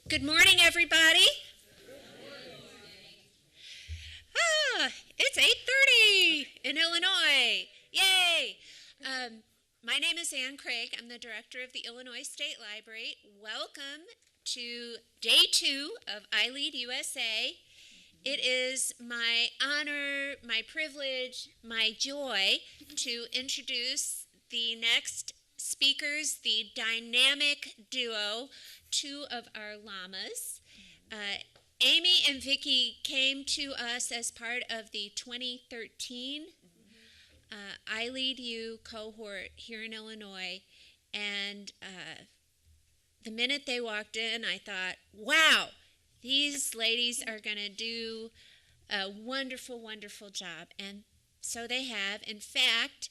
Good morning, everybody. It's 8:30 in Illinois. Yay! My name is Ann Craig. I'm the director of the Illinois State Library. Welcome to day 2 of ILEAD USA. It is my honor, my privilege, my joy to introduce the next speakers, the dynamic duo, 2 of our Llamas. Amy and Vicki came to us as part of the 2013 ILEAD cohort here in Illinois, and the minute they walked in, I thought, wow, these ladies are going to do a wonderful, wonderful job. And so they have. In fact,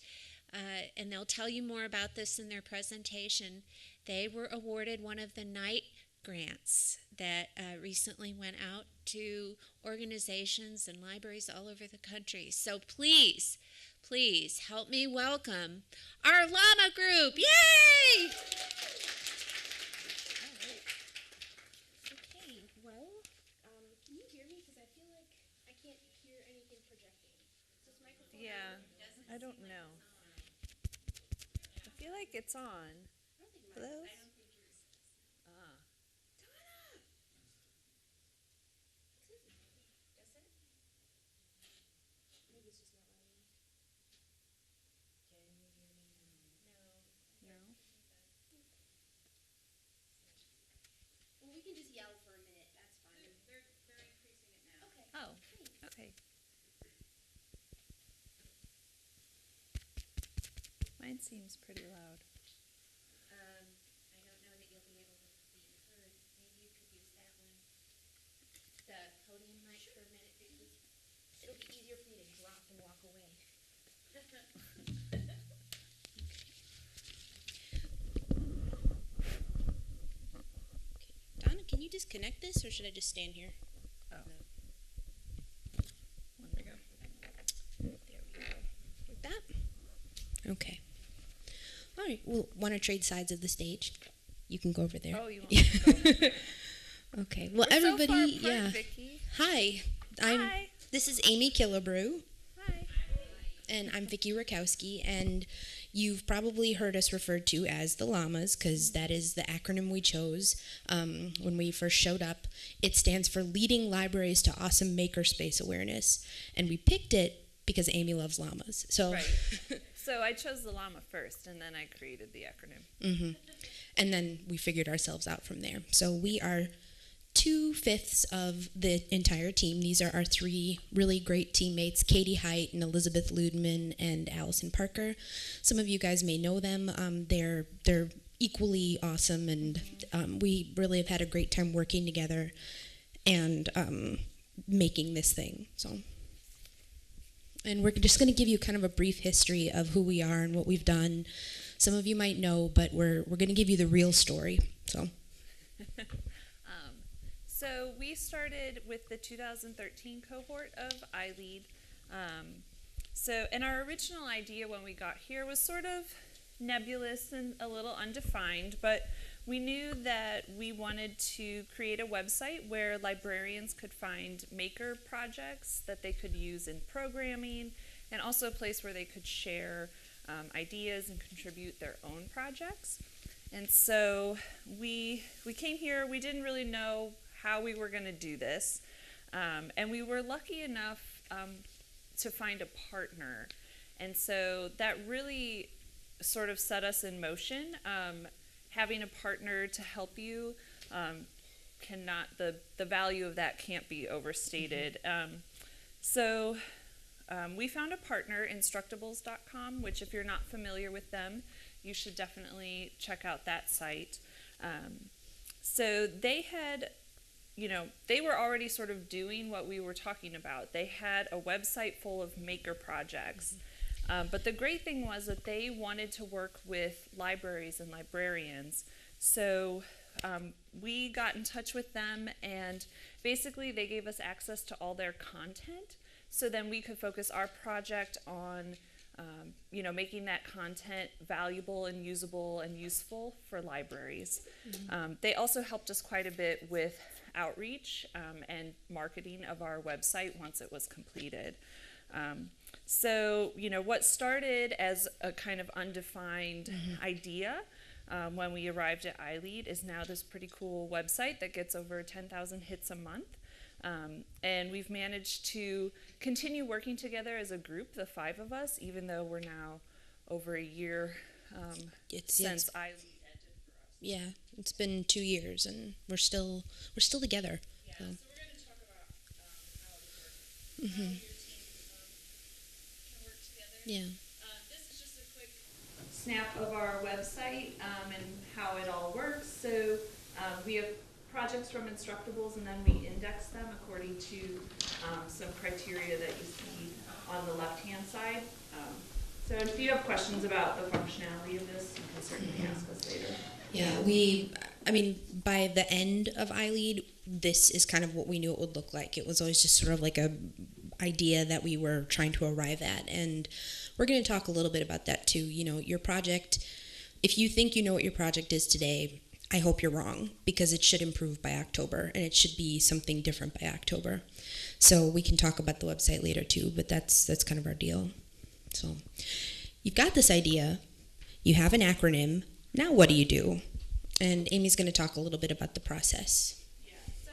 and they'll tell you more about this in their presentation, they were awarded one of the night grants that recently went out to organizations and libraries all over the country. So please help me welcome our Llama group. Yay! Okay, well, can you hear me? Because I feel like I can't hear anything projecting. Is this microphone? Yeah, I don't know. I feel like it's on. Hello? Well, we can just yell for a minute. That's fine. They're increasing it now. Okay. Oh, okay. Mine seems pretty loud. I don't know that you'll be able to be heard. Maybe you could use that one. The podium mic for a minute, Vicki. It'll be easier for me to drop and walk away. Donna, can you disconnect this, or should I just stand here? Oh. There we go. Like that? Okay. All right. Well, want to trade sides of the stage? You can go over there. Oh, you want me to go over there? Okay. Well, We're everybody, so far apart, yeah. Vicki. Hi. Hi. This is Amy Killebrew, Hi. and I'm Vicki Rakowski, and you've probably heard us referred to as the Llamas because that is the acronym we chose when we first showed up. It stands for Leading Libraries to Awesome Makerspace Awareness, and we picked it because Amy loves llamas. So, Right. So I chose the llama first, and then I created the acronym. And then we figured ourselves out from there. So we are 2/5 of the entire team. These are our 3 really great teammates, Katie Height and Elizabeth Ludman and Allison Parker. Some of you guys may know them. They're equally awesome, and we really have had a great time working together and making this thing. And we're just going to give you kind of a brief history of who we are and what we've done. Some of you might know, but we're going to give you the real story. So we started with the 2013 cohort of ILEAD. And our original idea when we got here was sort of nebulous and a little undefined, but we knew that we wanted to create a website where librarians could find maker projects that they could use in programming, and also a place where they could share ideas and contribute their own projects. And so we came here. We didn't really know how we were going to do this, and we were lucky enough to find a partner, and so that really sort of set us in motion. Having a partner to help you the value of that can't be overstated. We found a partner, Instructables.com, which if you're not familiar with them, you should definitely check out that site. So they had, they were already sort of doing what we were talking about. They had a website full of maker projects. But the great thing was that they wanted to work with libraries and librarians. So we got in touch with them, and basically they gave us access to all their content. So then we could focus our project on making that content valuable and usable and useful for libraries. They also helped us quite a bit with outreach and marketing of our website once it was completed. So, what started as a kind of undefined idea when we arrived at ILEAD is now this pretty cool website that gets over 10,000 hits a month. And we've managed to continue working together as a group, the 5 of us, even though we're now over a year since ILEAD ended for us. Yeah, it's been 2 years, and we're still together. Yeah, so we're going to talk about how it works, how your team can work together. Yeah. This is just a quick snap of our website and how it all works. So we have projects from Instructables, and then we index them according to some criteria that you see on the left-hand side. So if you have questions about the functionality of this, you can certainly ask us later. Yeah, by the end of ILEAD, this is kind of what we knew it would look like. It was always just sort of like a idea that we were trying to arrive at, and we're going to talk a little bit about that too. Your project, if you think you know what your project is today, I hope you're wrong, because it should improve by October, and it should be something different by October. So we can talk about the website later too, but that's kind of our deal. So you've got this idea, you have an acronym, now what do you do? And Amy's going to talk a little bit about the process. Yeah, so,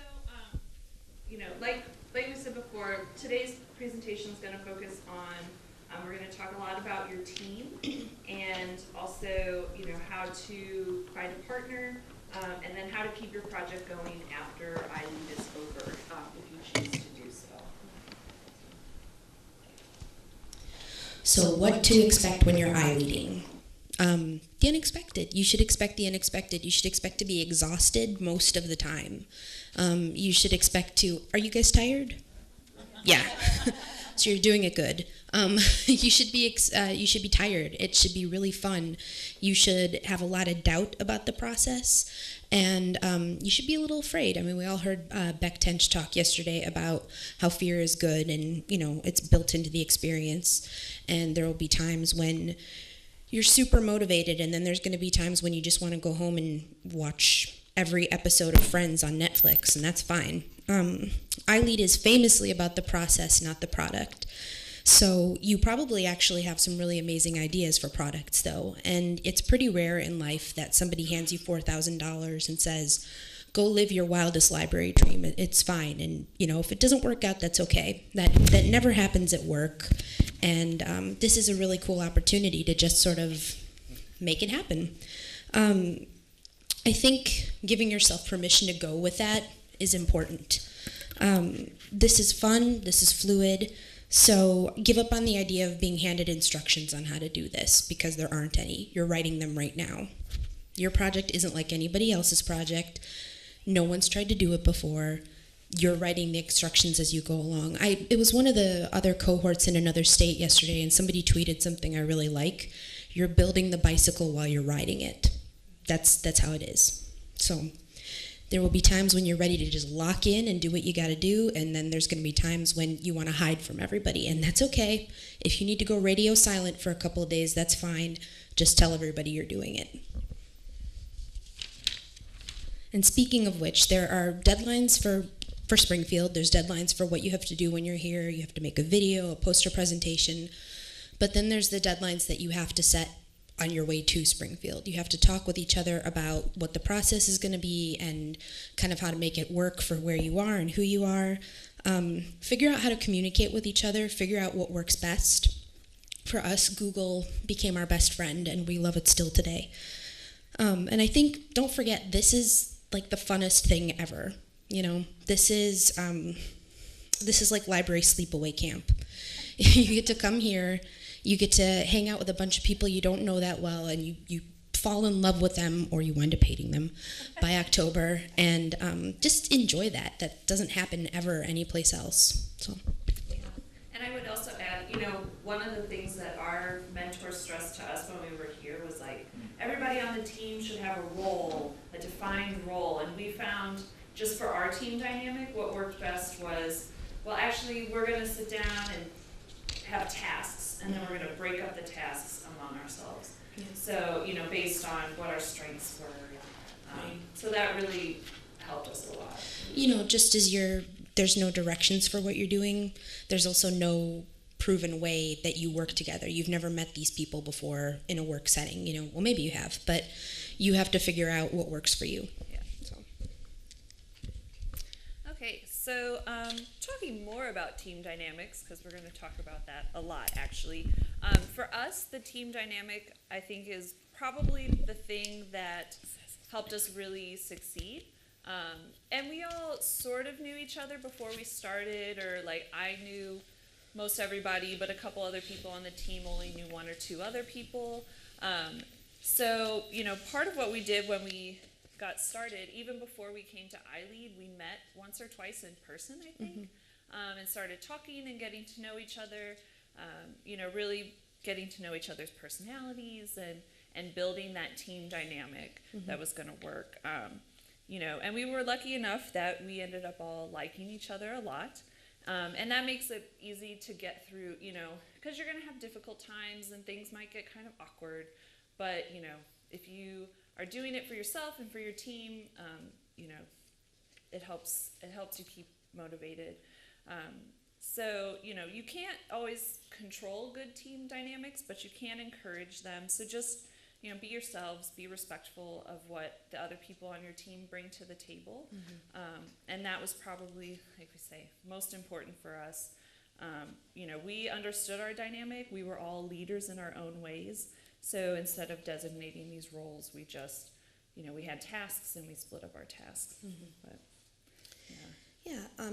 like we said before, today's presentation is going to focus on, we're going to talk a lot about your team and also, how to find a partner and then how to keep your project going after ILEAD is over, if you choose to do so. So what to expect when you're ILEADing? The unexpected. You should expect the unexpected. You should expect to be exhausted most of the time. You should expect to, are you guys tired? Yeah. So you're doing it good. You should be tired. It should be really fun. You should have a lot of doubt about the process, and you should be a little afraid. We all heard Beck Tench talk yesterday about how fear is good, and it's built into the experience. And there will be times when you're super motivated, and then there's going to be times when you just want to go home and watch every episode of Friends on Netflix, and that's fine. ILEAD is famously about the process, not the product. So you probably actually have some really amazing ideas for products, though, and it's pretty rare in life that somebody hands you $4,000 and says, go live your wildest library dream. It's fine, and if it doesn't work out, that's okay. That never happens at work, and this is a really cool opportunity to just sort of make it happen. I think giving yourself permission to go with that is important. This is fun, this is fluid, so give up on the idea of being handed instructions on how to do this, because there aren't any. You're writing them right now. Your project isn't like anybody else's project. No one's tried to do it before. You're writing the instructions as you go along. It was one of the other cohorts in another state yesterday, and somebody tweeted something I really like. You're building the bicycle while you're riding it. That's how it is. So there will be times when you're ready to just lock in and do what you got to do, and then there's going to be times when you want to hide from everybody, and that's okay. If you need to go radio silent for a couple of days, that's fine. Just tell everybody you're doing it. And speaking of which, there are deadlines for Springfield. There's deadlines for what you have to do when you're here. You have to make a video, a poster presentation, but then there's the deadlines that you have to set on your way to Springfield. You have to talk with each other about what the process is going to be and kind of how to make it work for where you are and who you are. Figure out how to communicate with each other, figure out what works best. For us, Google became our best friend, and we love it still today. And I think, don't forget, this is like the funnest thing ever. This is like library sleepaway camp. You get to come here, you get to hang out with a bunch of people you don't know that well, and you fall in love with them, or you wind up hating them by October, and just enjoy that. That doesn't happen ever anyplace else. So. Yeah. And I would also add, one of the things that our mentors stressed to us when we were here was like, everybody on the team should have a role, a defined role, and we found just for our team dynamic, what worked best was, well, actually, we're going to sit down and have tasks, and then we're going to break up the tasks among ourselves. So, you know, based on what our strengths were. So that really helped us a lot. You know, just as there's no directions for what you're doing, there's also no proven way that you work together. You've never met these people before in a work setting, you know, well, maybe you have, but you have to figure out what works for you. Yeah. Okay, so talking more about team dynamics, because we're going to talk about that a lot, actually. For us, the team dynamic, I think, is probably the thing that helped us really succeed. And we all sort of knew each other before we started, or like I knew most everybody, but a couple other people on the team only knew one or two other people. So, you know, part of what we did when we got started, even before we came to ILEAD, we met once or twice in person, I think, and started talking and getting to know each other, you know, really getting to know each other's personalities and building that team dynamic that was going to work. You know, and we were lucky enough that we ended up all liking each other a lot. And that makes it easy to get through, you know, because you're going to have difficult times and things might get kind of awkward. But, you know, if you are doing it for yourself and for your team, you know, it helps you keep motivated. So, you know, you can't always control good team dynamics, but you can encourage them. So just, you know, be yourselves, be respectful of what the other people on your team bring to the table. And that was probably, like we say, most important for us. You know, we understood our dynamic. We were all leaders in our own ways. So instead of designating these roles, we just, you know, we had tasks and we split up our tasks. But,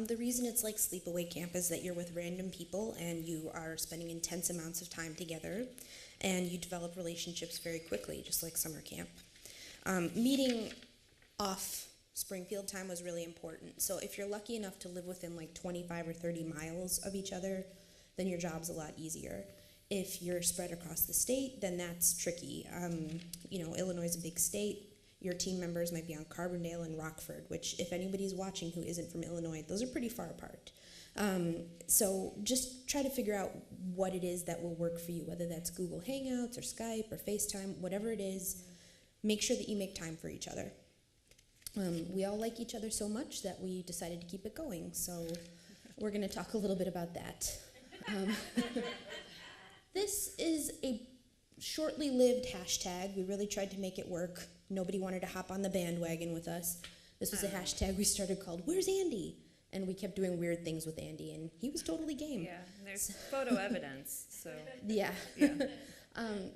The reason it's like sleepaway camp is that you're with random people and you are spending intense amounts of time together and you develop relationships very quickly, just like summer camp. Meeting off Springfield time was really important. So if you're lucky enough to live within like 25 or 30 miles of each other, then your job's a lot easier. If you're spread across the state, then that's tricky. You know, Illinois is a big state. Your team members might be on Carbondale and Rockford, which if anybody's watching who isn't from Illinois, those are pretty far apart. So just try to figure out what it is that will work for you, whether that's Google Hangouts or Skype or FaceTime, whatever it is, make sure that you make time for each other. We all like each other so much that we decided to keep it going, so we're going to talk a little bit about that. This is a shortly lived hashtag. We really tried to make it work. Nobody wanted to hop on the bandwagon with us. This was a hashtag we started called Where's Andy? And we kept doing weird things with Andy, and he was totally game. yeah, and there's photo evidence, so. Yeah. Yeah.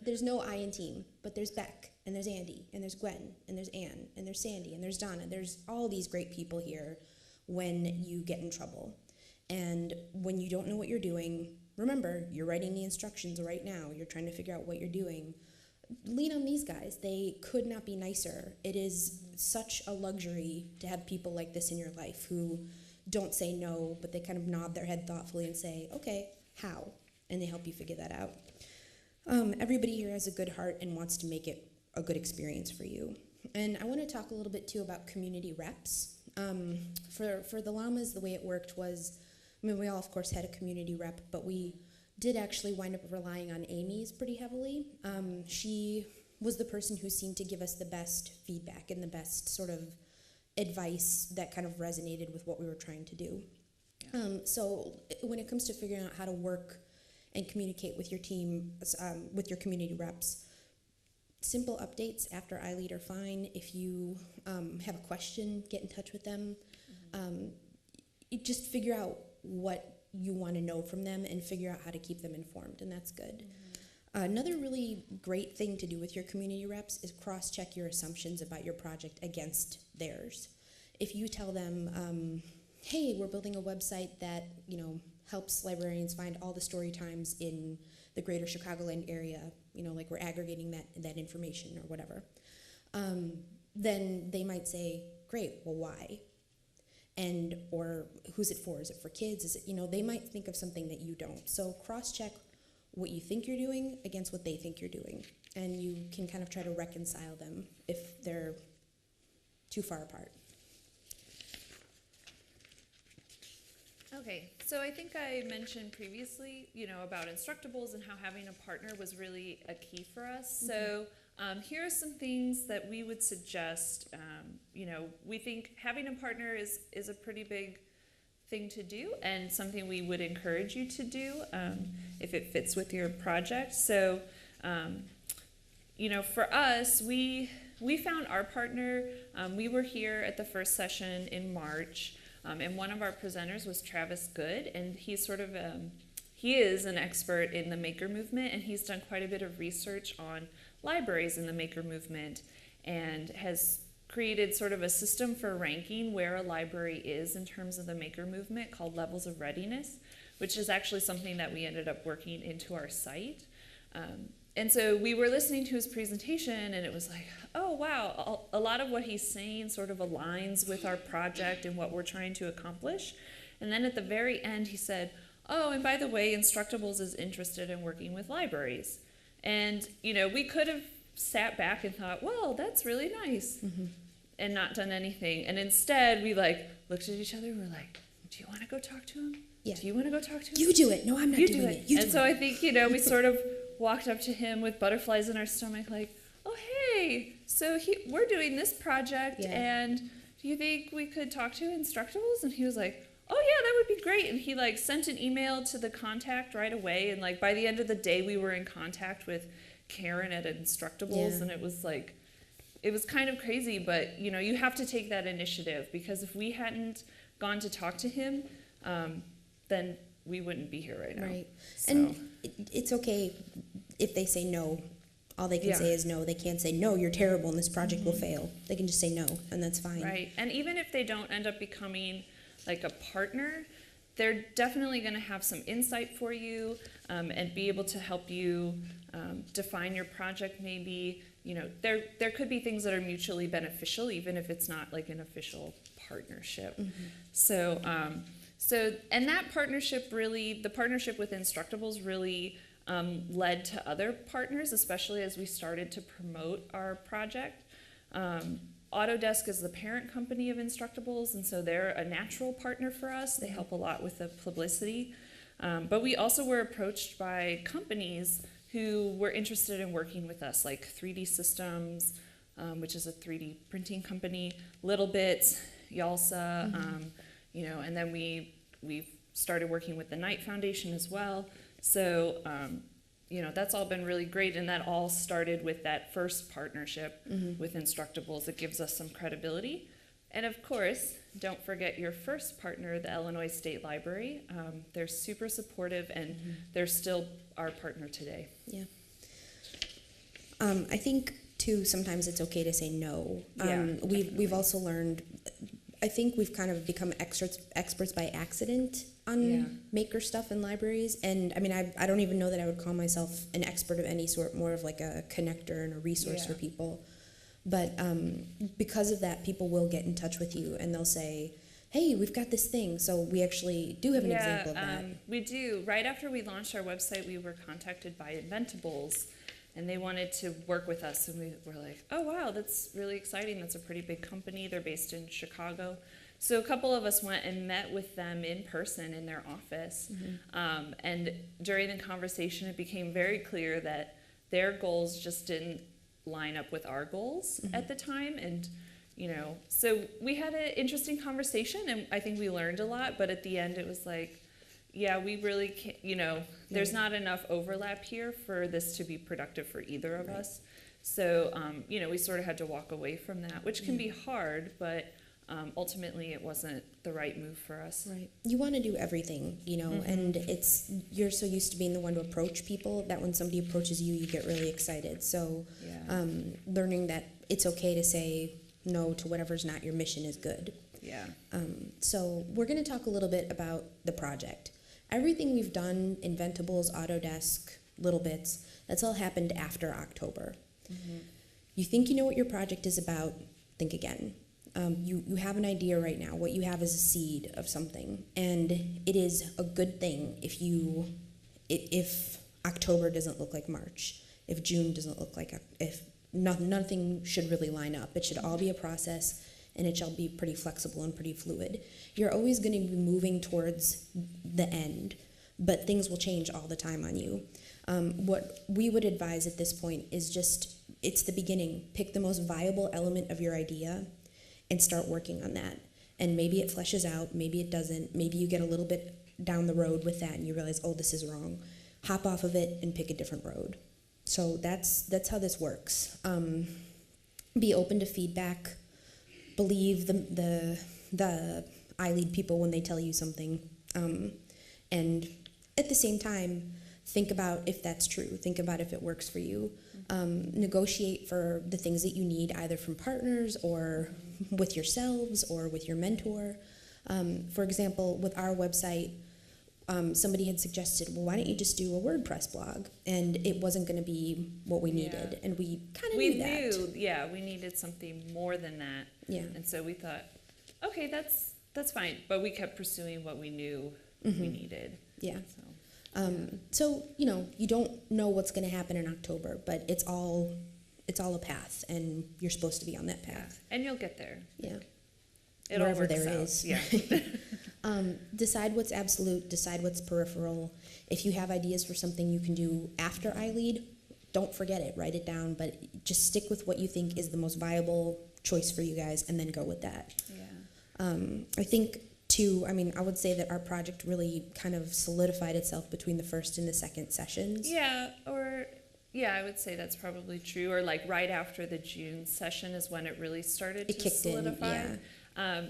There's no I in team, but there's Beck, and there's Andy, and there's Gwen, and there's Ann, and there's Sandy, and there's Donna. There's all these great people here when you get in trouble. And when you don't know what you're doing, remember, you're writing the instructions right now. You're trying to figure out what you're doing. Lean on these guys. They could not be nicer. It is such a luxury to have people like this in your life who don't say no, but they kind of nod their head thoughtfully and say, okay, how? And they help you figure that out. Everybody here has a good heart and wants to make it a good experience for you. And I want to talk a little bit, too, about community reps. For the Llamas, the way it worked was, I mean, we all, of course, had a community rep, but we did actually wind up relying on Amy's pretty heavily. She was the person who seemed to give us the best feedback and the best sort of advice that kind of resonated with what we were trying to do. So when it comes to figuring out how to work and communicate with your team, with your community reps, simple updates after ILEAD are fine. If you have a question, get in touch with them. Just figure out what you want to know from them and figure out how to keep them informed, and that's good. Another really great thing to do with your community reps is cross-check your assumptions about your project against theirs. If you tell them, hey, we're building a website that, you know, helps librarians find all the story times in the greater Chicagoland area, you know, like we're aggregating that information or whatever, then they might say, great, well, why? And, or who's it for? Is it for kids? Is it, you know, they might think of something that you don't. So cross-check what you think you're doing against what they think you're doing. And you can kind of try to reconcile them if they're too far apart. Okay, so I think I mentioned previously, about Instructables and how having a partner was really a key for us. So here are some things that we would suggest. We think having a partner is a pretty big thing to do and something we would encourage you to do if it fits with your project. So, for us, we found our partner. We were here at the first session in March. And one of our presenters was Travis Good, and he's he is an expert in the maker movement, and he's done quite a bit of research on libraries in the maker movement and has created sort of a system for ranking where a library is in terms of the maker movement called levels of readiness, which is actually something that we ended up working into our site. And so we were listening to his presentation, and it was like, oh, wow, a lot of what he's saying sort of aligns with our project and what we're trying to accomplish. And then at the very end, he said, oh, and by the way, Instructables is interested in working with libraries. And, we could have sat back and thought, well, that's really nice, and not done anything. And instead, we looked at each other and we're like, do you want to go talk to him? Yeah. Do you want to go talk to him? You do it. No, I'm not doing it. You do and so it. I think, we sort of walked up to him with butterflies in our stomach like, oh, hey, so we're doing this project, and do you think we could talk to Instructables? And he was like, oh, yeah, that would be great. And he, sent an email to the contact right away, and, by the end of the day, we were in contact with Karen at Instructables, and it was kind of crazy, but, you have to take that initiative, because if we hadn't gone to talk to him, then we wouldn't be here right now. Right. So. And it's okay if they say no. All they can say is no. They can't say, no, you're terrible and this project will fail. They can just say no, and that's fine. Right. And even if they don't end up becoming a partner, they're definitely going to have some insight for you and be able to help you define your project maybe. There could be things that are mutually beneficial, even if it's not an official partnership. So, and that partnership the partnership with Instructables really led to other partners, especially as we started to promote our project. Autodesk is the parent company of Instructables, and so they're a natural partner for us. They help a lot with the publicity. But we also were approached by companies who were interested in working with us, like 3D Systems, which is a 3D printing company, Little Bits, Llama, and then we've started working with the Knight Foundation as well. So, that's all been really great, and that all started with that first partnership with Instructables. It gives us some credibility. And of course, don't forget your first partner, the Illinois State Library. They're super supportive, and they're still our partner today. Yeah. I think, too, sometimes it's okay to say no. We've also learned, I think we've kind of become experts by accident on maker stuff in libraries. And I mean, I don't even know that I would call myself an expert of any sort, more of a connector and a resource for people. But because of that, people will get in touch with you and they'll say, hey, we've got this thing. So we actually do have an example of that. We do. Right after we launched our website, we were contacted by Inventables, and they wanted to work with us. And we were like, oh, wow, that's really exciting. That's a pretty big company. They're based in Chicago. So a couple of us went and met with them in person in their office. And during the conversation, it became very clear that their goals just didn't line up with our goals at the time. And, so we had an interesting conversation, and I think we learned a lot. But at the end, it was like, yeah, we really can't, there's not enough overlap here for this to be productive for either of us. So, we sort of had to walk away from that, which can be hard, but ultimately it wasn't the right move for us. Right. You want to do everything, and you're so used to being the one to approach people that when somebody approaches you, you get really excited. So learning that it's okay to say no to whatever's not your mission is good. Yeah. So we're going to talk a little bit about the project. Everything we've done, Inventables, Autodesk, Little Bits, that's all happened after October. You think you know what your project is about, think again. You have an idea right now. What you have is a seed of something, and it is a good thing if October doesn't look like March, if June doesn't look like, if nothing should really line up. It should all be a process, and it shall be pretty flexible and pretty fluid. You're always going to be moving towards the end, but things will change all the time on you. What we would advise at this point is just, it's the beginning. Pick the most viable element of your idea and start working on that. And maybe it fleshes out, maybe it doesn't, maybe you get a little bit down the road with that and you realize, oh, this is wrong. Hop off of it and pick a different road. So that's how this works. Be open to feedback. Believe the ILEAD people when they tell you something. And at the same time, think about if that's true. Think about if it works for you. Negotiate for the things that you need, either from partners or with yourselves or with your mentor. For example, with our website, somebody had suggested, well, why don't you just do a WordPress blog? And it wasn't going to be what we needed, and we kind of knew that. We needed something more than that. Yeah. And so we thought, okay, that's fine. But we kept pursuing what we knew we needed. Yeah. So you don't know what's going to happen in October, but it's all a path, and you're supposed to be on that path. Yeah. And you'll get there. Yeah. It Wherever all works there out. is. Yeah. Decide what's absolute, decide what's peripheral. If you have ideas for something you can do after ILEAD, don't forget it, write it down, but just stick with what you think is the most viable choice for you guys, and then go with that. Yeah. I think, too, I would say that our project really kind of solidified itself between the first and the second sessions. Yeah, I would say that's probably true. Or like right after the June session is when it really started to solidify. In, yeah.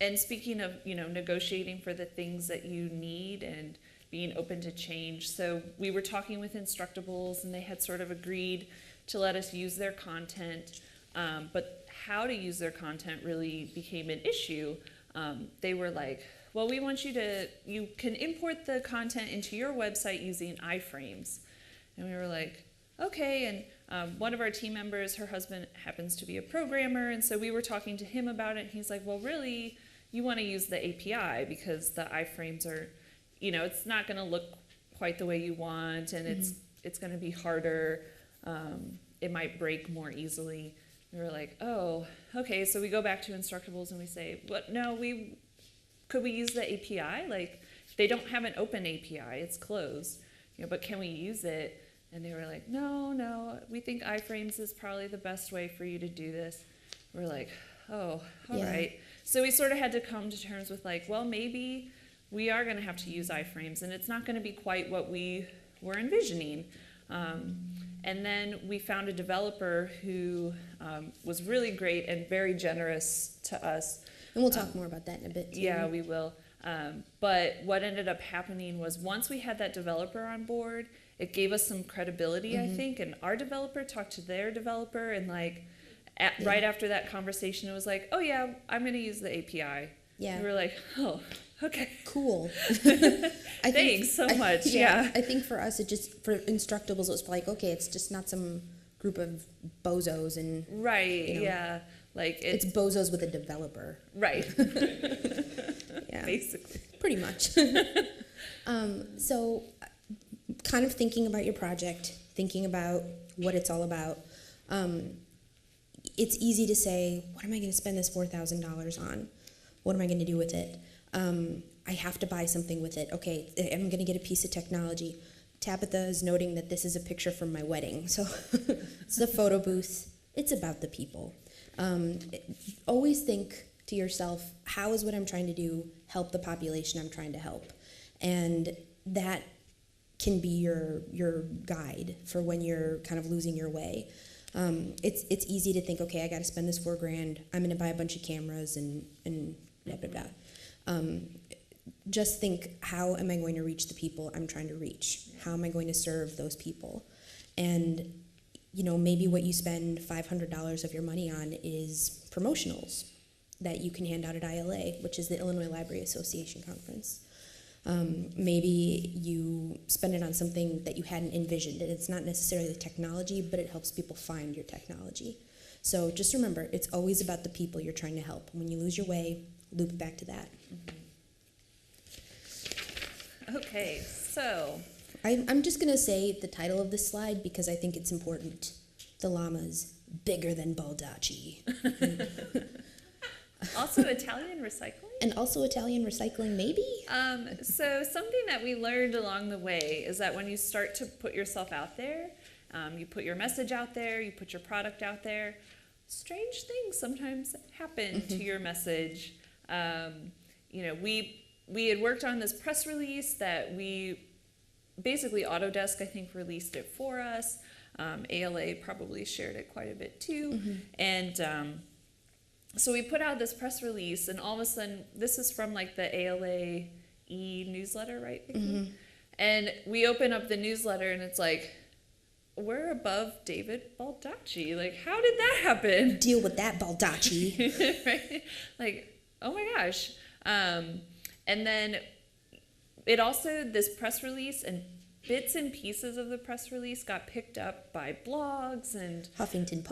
And speaking of, negotiating for the things that you need and being open to change. So we were talking with Instructables, and they had sort of agreed to let us use their content, but how to use their content really became an issue. They were like, well, we want you can import the content into your website using iframes. And we were like, okay. And one of our team members, her husband happens to be a programmer, and so we were talking to him about it, and he's like, well, really, you want to use the API because the iframes are, it's not going to look quite the way you want, and it's going to be harder. It might break more easily. We were like, oh, okay. So we go back to Instructables and we say, but no, could we use the API? Like, they don't have an open API; it's closed. But can we use it? And they were like, no, we think iframes is probably the best way for you to do this. We're like, oh, all right. So we sort of had to come to terms with like, well, maybe we are going to have to use iframes, and it's not going to be quite what we were envisioning. And then we found a developer who was really great and very generous to us. And we'll talk more about that in a bit, too. Yeah, we will. But what ended up happening was once we had that developer on board, it gave us some credibility, I think, and our developer talked to their developer, and like right after that conversation, it was like, oh yeah, I'm going to use the API. Yeah. And we were like, oh, okay. Cool. Thanks so much. Yeah. I think for us, for Instructables, it was like, okay, it's just not some group of bozos, and right, yeah. Like it's bozos with a developer. Right. Yeah. Basically. Pretty much. So kind of thinking about your project, thinking about what it's all about, it's easy to say, what am I going to spend this $4,000 on? What am I going to do with it? I have to buy something with it. Okay, I'm going to get a piece of technology. Tabitha is noting that this is a picture from my wedding. So it's the photo booth. It's about the people. Always think to yourself, how is what I'm trying to do help the population I'm trying to help? And that can be your guide for when you're kind of losing your way. It's easy to think, okay, I got to spend this $4,000. I'm going to buy a bunch of cameras and blah, blah, blah. Just think, how am I going to reach the people I'm trying to reach? How am I going to serve those people? And maybe what you spend $500 of your money on is promotionals that you can hand out at ILA, which is the Illinois Library Association Conference. Maybe you spend it on something that you hadn't envisioned, and it's not necessarily the technology, but it helps people find your technology. So just remember, it's always about the people you're trying to help. When you lose your way, loop it back to that. Okay, so I'm just going to say the title of this slide because I think it's important. The Llama's bigger than Baldacci. Also Italian recycling. And also Italian recycling, maybe? So something that we learned along the way is that when you start to put yourself out there, you put your message out there, you put your product out there, strange things sometimes happen to your message. We had worked on this press release that we basically Autodesk, I think, released it for us. ALA probably shared it quite a bit too. And so we put out this press release, and all of a sudden, this is from like the ALA newsletter, right? And we open up the newsletter, and it's like, we're above David Baldacci. Like, how did that happen? Deal with that, Baldacci. Right? Like, oh my gosh. And then it also, this press release and bits and pieces of the press release got picked up by blogs and Huffington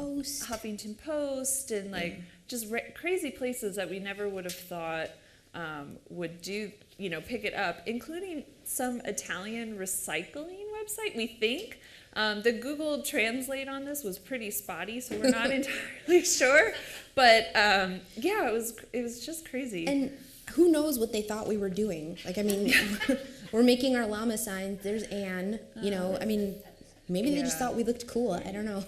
Post and like just crazy places that we never would have thought would do, pick it up, including some Italian recycling website, we think. The Google Translate on this was pretty spotty, so we're not entirely sure. But yeah, it was just crazy. And who knows what they thought we were doing? Like, I mean, we're making our llama signs. There's Anne, I mean, maybe they just thought we looked cool. I don't know.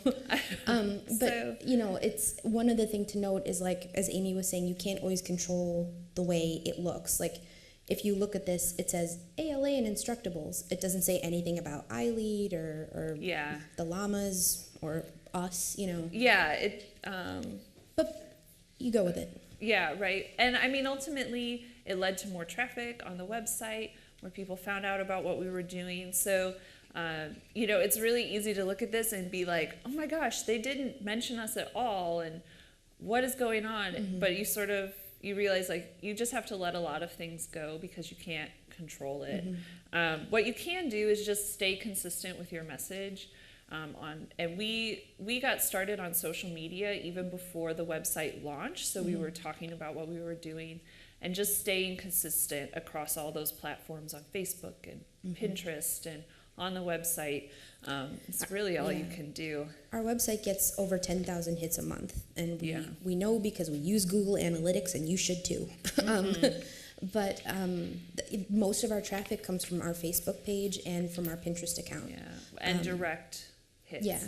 But, it's one other thing to note is, like, as Amy was saying, you can't always control the way it looks. Like, if you look at this, it says ALA and Instructables. It doesn't say anything about ILEAD or the llamas or us, Yeah, But you go with it. Yeah, right. And I mean, ultimately, it led to more traffic on the website where people found out about what we were doing. So, it's really easy to look at this and be like, oh my gosh, they didn't mention us at all. And what is going on? But you realize, like, you just have to let a lot of things go because you can't control it. What you can do is just stay consistent with your message. And we got started on social media even before the website launched, so we were talking about what we were doing and just staying consistent across all those platforms on Facebook and Pinterest and on the website. It's really all you can do. Our website gets over 10,000 hits a month, and we know because we use Google Analytics, and you should too. But most of our traffic comes from our Facebook page and from our Pinterest account. Yeah, and direct hits. Yeah.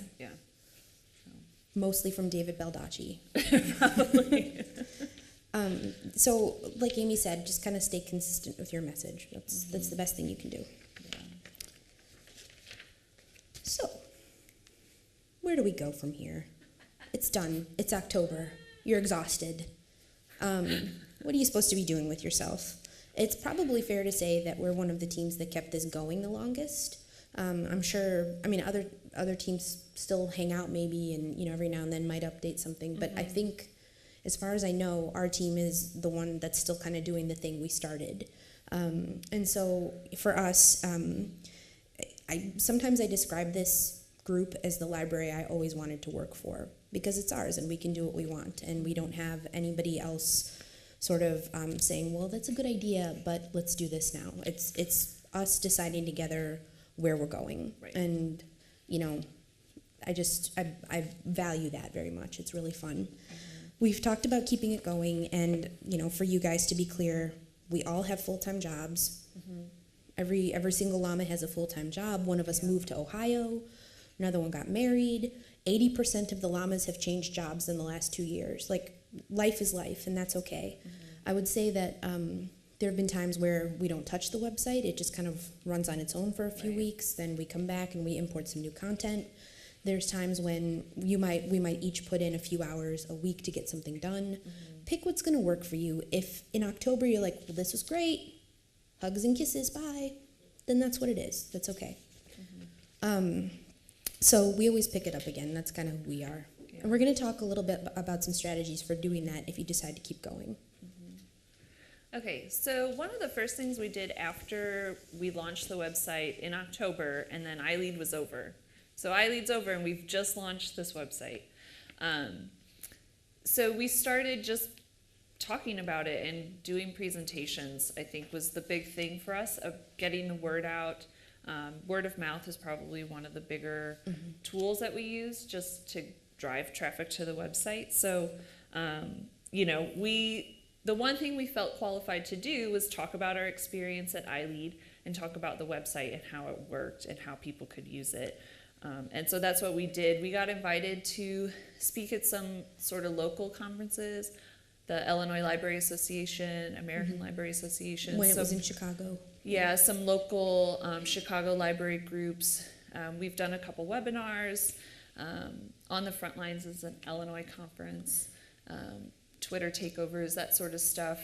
Mostly from David Baldacci. Probably. So, like Amy said, just kind of stay consistent with your message. That's the best thing you can do. Yeah. So, where do we go from here? It's done. It's October. You're exhausted. What are you supposed to be doing with yourself? It's probably fair to say that we're one of the teams that kept this going the longest. I'm sure, other teams still hang out maybe and, every now and then might update something. But I think, as far as I know, our team is the one that's still kind of doing the thing we started. And so for us, sometimes I describe this group as the library I always wanted to work for, because it's ours and we can do what we want and we don't have anybody else sort of saying, well, that's a good idea, but let's do this now. It's us deciding together where we're going. Right. And, I value that very much. It's really fun. We've talked about keeping it going, and, for you guys to be clear, we all have full-time jobs. Every single llama has a full-time job. One of us moved to Ohio. Another one got married. 80% of the llamas have changed jobs in the last 2 years. Like, life is life, and that's okay. I would say that there have been times where we don't touch the website. It just kind of runs on its own for a few weeks. Then we come back and we import some new content. There's times when we might each put in a few hours a week to get something done. Pick what's going to work for you. If in October you're like, well, this was great, hugs and kisses, bye, then that's what it is. That's okay. So we always pick it up again. That's kind of who we are. Yeah. And we're going to talk a little bit about some strategies for doing that if you decide to keep going. Okay, so one of the first things we did after we launched the website in October, and then ILEAD was over. So ILEAD's over, and we've just launched this website. So we started just talking about it and doing presentations, I think, was the big thing for us of getting the word out. Word of mouth is probably one of the bigger tools that we use just to drive traffic to the website. So, the one thing we felt qualified to do was talk about our experience at ILEAD and talk about the website and how it worked and how people could use it. And so that's what we did. We got invited to speak at some sort of local conferences, the Illinois Library Association, American Library Association. When it was in Chicago. Yeah, some local Chicago library groups. We've done a couple webinars. On the Front Lines is an Illinois conference, Twitter takeovers, that sort of stuff.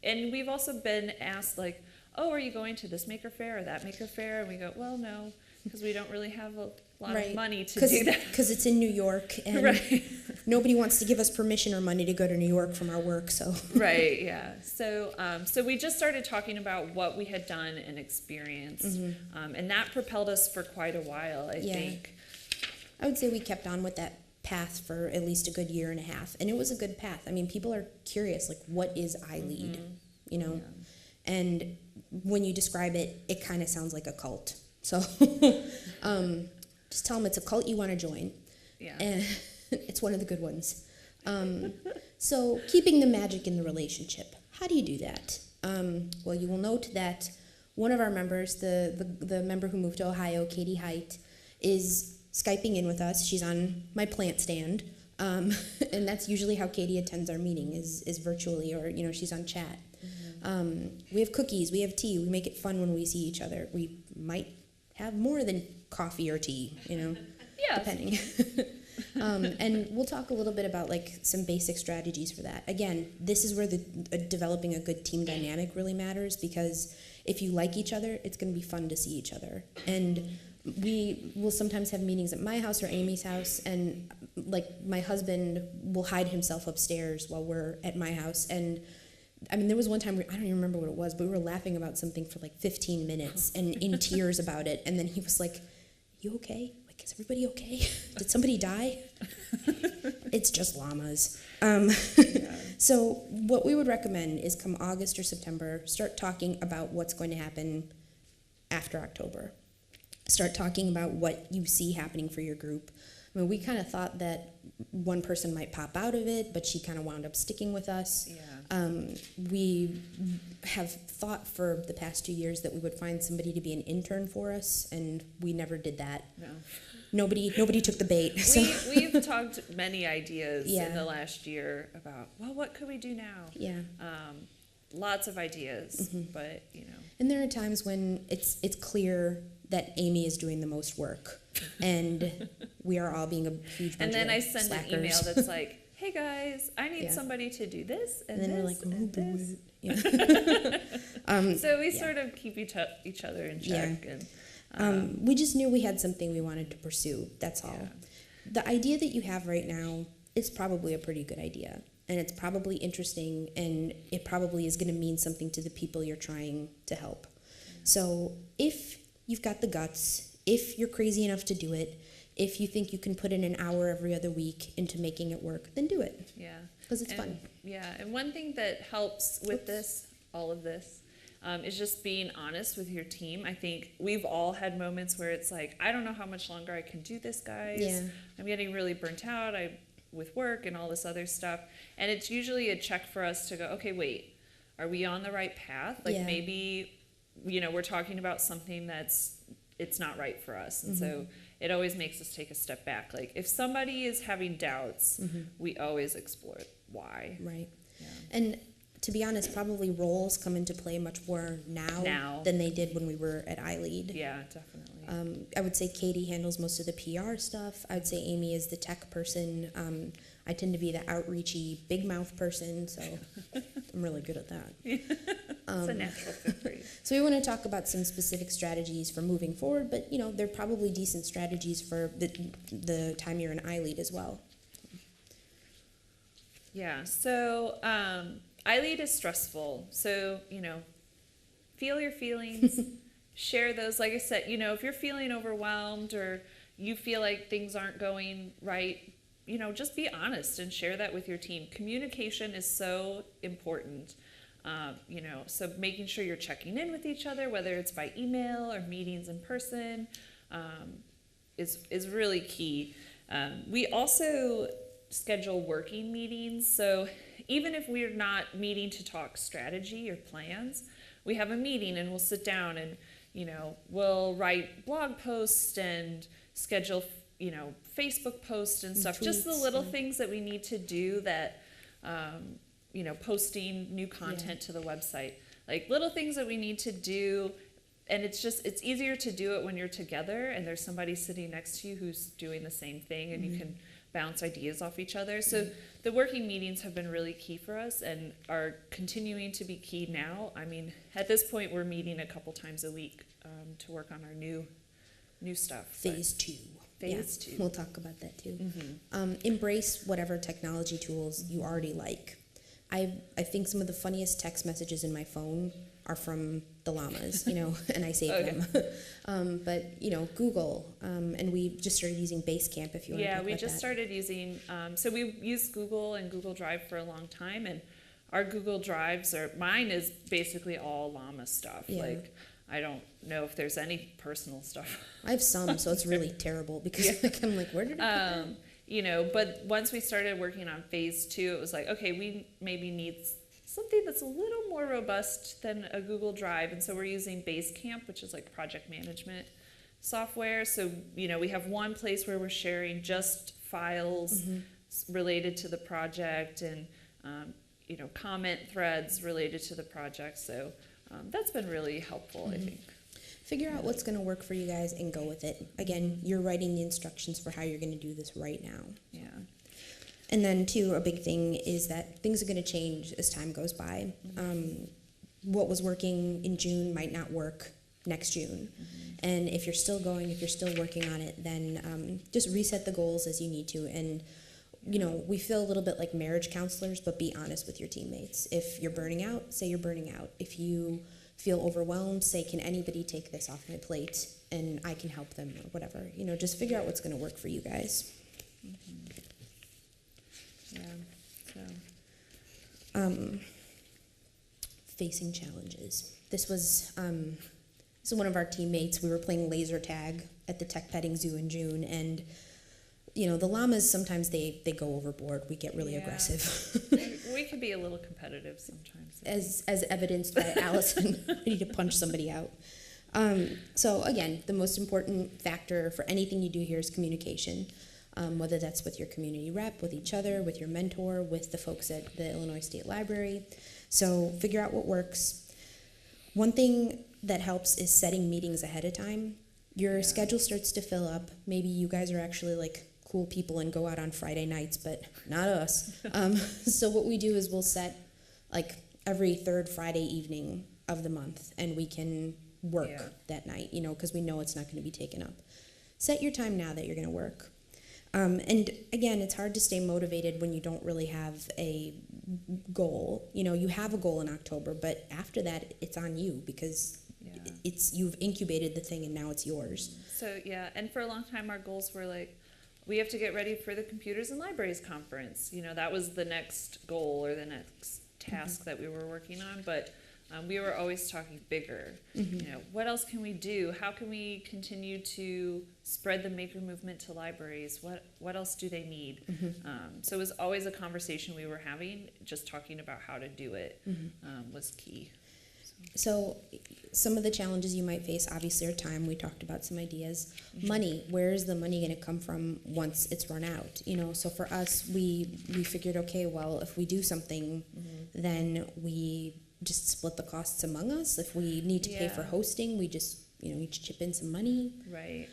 And we've also been asked, like, oh, are you going to this maker fair or that maker fair? And we go, well, no, because we don't really have a lot of money to do that. Because it's in New York, and nobody wants to give us permission or money to go to New York from our work. So Right, yeah. So we just started talking about what we had done and experienced, and that propelled us for quite a while, I think. I would say we kept on with that path for at least a good year and a half, and it was a good path. I mean, people are curious, like, what is ILEAD, you know? Yeah. And when you describe it, it kind of sounds like a cult. So just tell them it's a cult you want to join. Yeah. And it's one of the good ones. So keeping the magic in the relationship. How do you do that? Well, you will note that one of our members, the member who moved to Ohio, Katie Height, is Skyping in with us. She's on my plant stand. And that's usually how Katie attends our meeting, is virtually, or, you know, she's on chat. We have cookies, we have tea, we make it fun when we see each other. We might have more than coffee or tea, you know, depending. And we'll talk a little bit about, like, some basic strategies for that. Again, this is where developing a good team dynamic really matters, because if you like each other, it's going to be fun to see each other. And we will sometimes have meetings at my house or Amy's house, and, like, my husband will hide himself upstairs while we're at my house. And I mean, there was one time, I don't even remember what it was, but we were laughing about something for like 15 minutes and in tears about it. And then he was like, you okay? Like, is everybody okay? Did somebody die? It's just llamas. So what we would recommend is, come August or September, start talking about what's going to happen after October. Start talking about what you see happening for your group. I mean, we kind of thought that one person might pop out of it, but she kind of wound up sticking with us. Yeah. We have thought for the past 2 years that we would find somebody to be an intern for us, and we never did that. No. Nobody took the bait. We've talked many ideas in the last year about, well, what could we do now? Yeah. Lots of ideas, but, you know. And there are times when it's clear that Amy is doing the most work, and we are all being a huge bunch of slackers. And then I send an email that's like, hey guys, I need somebody to do this and then this, we're like, oh, do it. Yeah. So we sort of keep each other in check. Yeah. And we just knew we had something we wanted to pursue. That's all. Yeah. The idea that you have right now is probably a pretty good idea, and it's probably interesting, and it probably is going to mean something to the people you're trying to help. Yeah. So if you've got the guts, if you're crazy enough to do it, if you think you can put in an hour every other week into making it work, then do it. Yeah. Because it's fun. Yeah, and one thing that helps with all of this, is just being honest with your team. I think we've all had moments where it's like, I don't know how much longer I can do this, guys. Yeah. I'm getting really burnt out with work and all this other stuff. And it's usually a check for us to go, okay, wait, are we on the right path? Like maybe, you know, we're talking about something it's not right for us. And so it always makes us take a step back. Like, if somebody is having doubts, we always explore why. Right. Yeah. And to be honest, probably roles come into play much more now than they did when we were at ILEAD. Yeah, definitely. I would say Katie handles most of the PR stuff. I would say Amy is the tech person. I tend to be the outreachy, big mouth person, so I'm really good at that. It's a natural fit for you. So we want to talk about some specific strategies for moving forward, but, you know, they're probably decent strategies for the time you're in ILEAD as well. Yeah, so ILEAD is stressful, so, you know, feel your feelings, share those. Like I said, you know, if you're feeling overwhelmed or you feel like things aren't going right, you know, just be honest and share that with your team. Communication is so important, you know, so making sure you're checking in with each other, whether it's by email or meetings in person, is really key. We also schedule working meetings, so even if we're not meeting to talk strategy or plans, we have a meeting and we'll sit down and, we'll write blog posts and schedule, Facebook posts and stuff. Just the little things that we need to do that, posting new content to the website. Like little things that we need to do. And it's easier to do it when you're together and there's somebody sitting next to you who's doing the same thing, and you can bounce ideas off each other. So the working meetings have been really key for us and are continuing to be key now. I mean, at this point, we're meeting a couple times a week to work on our new stuff. Phase 2. Phase 2. We'll talk about that too. Embrace whatever technology tools you already like. I think some of the funniest text messages in my phone are from the Llamas, and I save them. But, Google, and we just started using Basecamp, if you want to talk about that. Yeah, we just started using, so we used Google and Google Drive for a long time, and our Google Drives mine is basically all Llama stuff. Yeah. Like, I don't know if there's any personal stuff. I have some, so it's really terrible because I'm like, where did I put that? But once we started working on phase 2, it was like, okay, we maybe need something that's a little more robust than a Google Drive. And so we're using Basecamp, which is like project management software. So, we have one place where we're sharing just files related to the project and, comment threads related to the project. So that's been really helpful, I think. Figure out what's going to work for you guys and go with it. Again, you're writing the instructions for how you're going to do this right now. Yeah. And then, too, a big thing is that things are going to change as time goes by. What was working in June might not work next June. And if you're still going, if you're still working on it, then just reset the goals as you need to. And, we feel a little bit like marriage counselors, but be honest with your teammates. If you're burning out, say you're burning out. If you feel overwhelmed, say, can anybody take this off my plate and I can help them or whatever. Just figure out what's going to work for you guys. Facing challenges. This was one of our teammates. We were playing laser tag at the Tech Petting Zoo in June, and the llamas sometimes they go overboard. We get really aggressive. We can be a little competitive sometimes. As evidenced by Allison, ready to punch somebody out. So again, the most important factor for anything you do here is communication. Whether that's with your community rep, with each other, with your mentor, with the folks at the Illinois State Library. So figure out what works. One thing that helps is setting meetings ahead of time. Your schedule starts to fill up. Maybe you guys are actually like cool people and go out on Friday nights, but not us. So what we do is we'll set like every third Friday evening of the month, and we can work that night, because we know it's not going to be taken up. Set your time now that you're going to work. And again, it's hard to stay motivated when you don't really have a goal. You have a goal in October, but after that, it's on you because you've incubated the thing and now it's yours. So and for a long time, our goals were like, we have to get ready for the Computers and Libraries Conference. That was the next goal or the next task that we were working on, but we were always talking bigger. What else can we do? How can we continue to spread the maker movement to libraries? What else do they need? So it was always a conversation we were having. Just talking about how to do it was key. So some of the challenges you might face obviously are time. We talked about some ideas. Money, where is the money going to come from once it's run out? So for us, we figured, okay, well, if we do something, then we just split the costs among us. If we need to pay for hosting, we just each chip in some money. Right.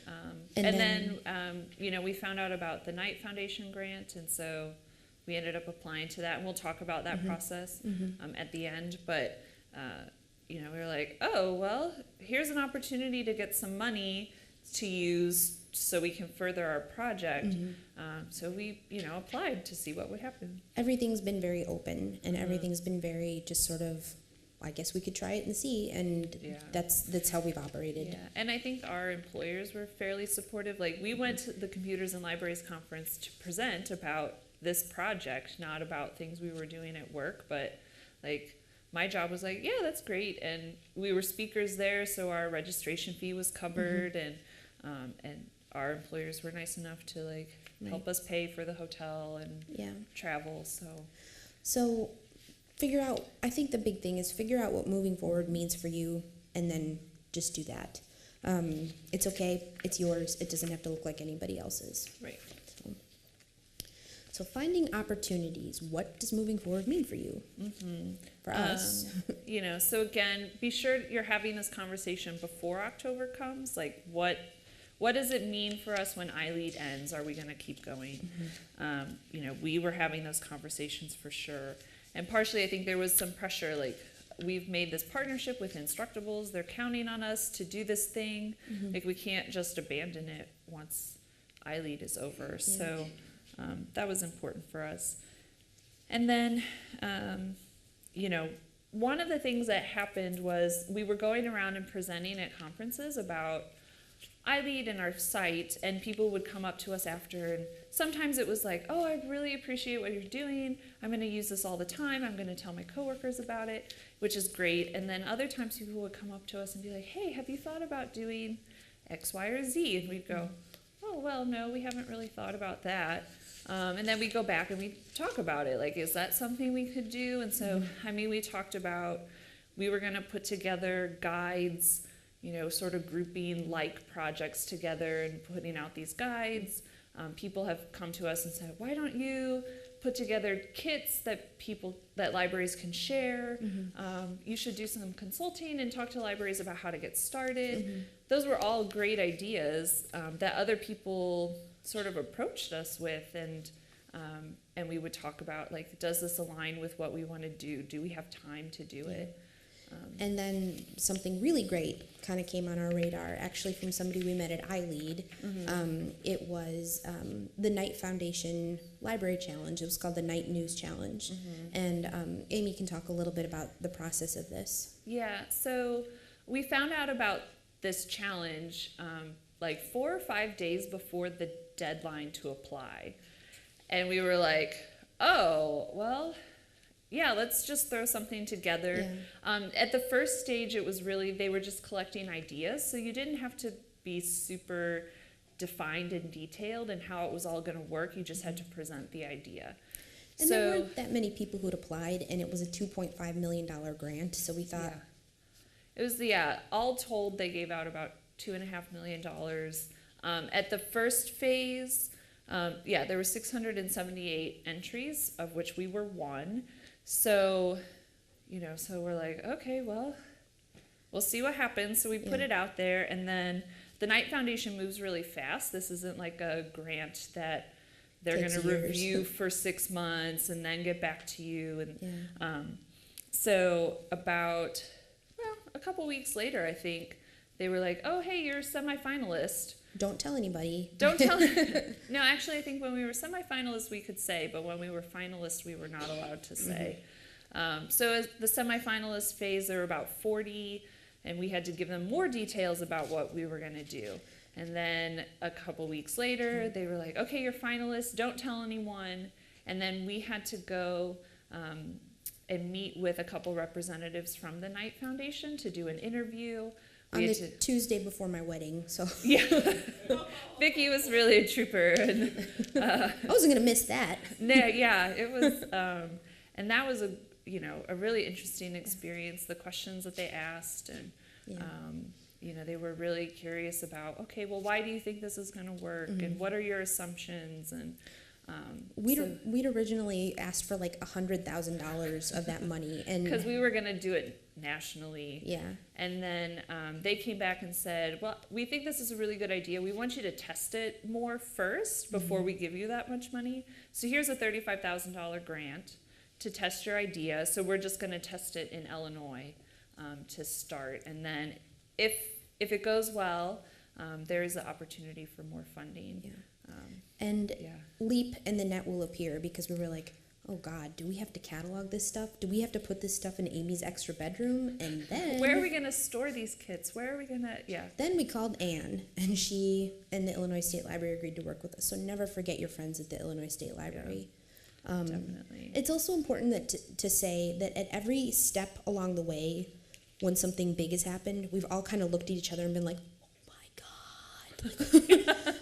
And then we found out about the Knight Foundation grant, and so we ended up applying to that, and we'll talk about that process at the end. But we were like, oh, well, here's an opportunity to get some money to use so we can further our project. So we, applied to see what would happen. Everything's been very open, and everything's been very just sort of, I guess we could try it and see, and that's how we've operated. Yeah, and I think our employers were fairly supportive. Like, we went to the Computers and Libraries Conference to present about this project, not about things we were doing at work, but like, my job was like, yeah, that's great, and we were speakers there, so our registration fee was covered, and our employers were nice enough to like help us pay for the hotel and travel. So So I think the big thing is figure out what moving forward means for you, and then just do that. It's okay, it's yours, it doesn't have to look like anybody else's. Right. So finding opportunities, what does moving forward mean for you? For us. So again, be sure you're having this conversation before October comes. Like, what does it mean for us when ILEAD ends? Are we going to keep going? We were having those conversations for sure. And partially, I think there was some pressure, like, we've made this partnership with Instructables. They're counting on us to do this thing. Like, we can't just abandon it once ILEAD is over. Yeah. So that was important for us. And then, one of the things that happened was we were going around and presenting at conferences about ILEAD and our site, and people would come up to us after, and sometimes it was like, oh, I really appreciate what you're doing. I'm going to use this all the time. I'm going to tell my coworkers about it, which is great. And then other times people would come up to us and be like, hey, have you thought about doing X, Y, or Z? And we'd go, oh, well, no, we haven't really thought about that. And then we go back and we talk about it. Like, is that something we could do? And so, we talked about, we were going to put together guides, sort of grouping like projects together and putting out these guides. People have come to us and said, why don't you put together kits that libraries can share? You should do some consulting and talk to libraries about how to get started. Those were all great ideas that other people sort of approached us with, and we would talk about, like, does this align with what we want to do? Do we have time to do it? And then something really great kind of came on our radar, actually from somebody we met at ILEAD. It was the Knight Foundation Library Challenge. It was called the Knight News Challenge. And Amy can talk a little bit about the process of this. Yeah, so we found out about this challenge like 4 or 5 days before the deadline to apply. And we were like, oh, well, yeah, let's just throw something together. At the first stage, it was really, they were just collecting ideas, so you didn't have to be super defined and detailed in how it was all going to work. You just had to present the idea. And there weren't that many people who'd applied, and it was a $2.5 million grant, so we thought... It was all told, they gave out about $2.5 million. At the first phase, there were 678 entries, of which we were one. So, so we're like, okay, well, we'll see what happens. So we put it out there, and then the Knight Foundation moves really fast. This isn't like a grant that they're going to review for 6 months and then get back to you. And so about a couple weeks later, I think, they were like, oh, hey, you're a semifinalist. Don't tell anybody. Don't tell. No, actually, I think when we were semifinalists, we could say, but when we were finalists, we were not allowed to say. So as the semifinalist phase, there were about 40, and we had to give them more details about what we were going to do. And then a couple weeks later, they were like, okay, you're finalists, don't tell anyone. And then we had to go and meet with a couple representatives from the Knight Foundation to do an interview. On the Tuesday before my wedding, so... Yeah. Vicki was really a trooper. And, I wasn't going to miss that. It was... and that was a really interesting experience, the questions that they asked. And, they were really curious about, okay, well, why do you think this is going to work? And what are your assumptions? And... We'd originally asked for like $100,000 of that money, and because we were going to do it nationally, and then they came back and said, well, we think this is a really good idea. We want you to test it more first before we give you that much money. So here's a $35,000 grant to test your idea. So we're just going to test it in Illinois to start, and then if it goes well, there is an opportunity for more funding. Leap and the net will appear, because we were like, oh God, do we have to catalog this stuff? Do we have to put this stuff in Amy's extra bedroom? And then... where are we going to store these kits? Where are we going to... Then we called Anne, and she and the Illinois State Library agreed to work with us. So never forget your friends at the Illinois State Library. Definitely. It's also important that to say that at every step along the way, when something big has happened, we've all kind of looked at each other and been like, oh my God.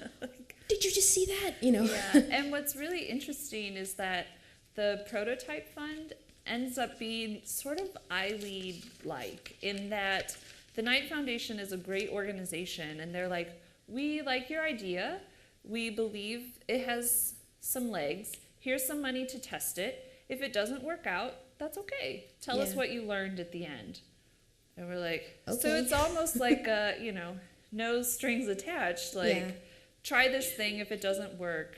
Did you just see that? Yeah, and what's really interesting is that the prototype fund ends up being sort of ILEAD-like in that the Knight Foundation is a great organization, and they're like, we like your idea, we believe it has some legs, here's some money to test it. If it doesn't work out, that's okay. Tell us what you learned at the end. And we're like, okay. So it's almost like, no strings attached, like, try this thing, if it doesn't work,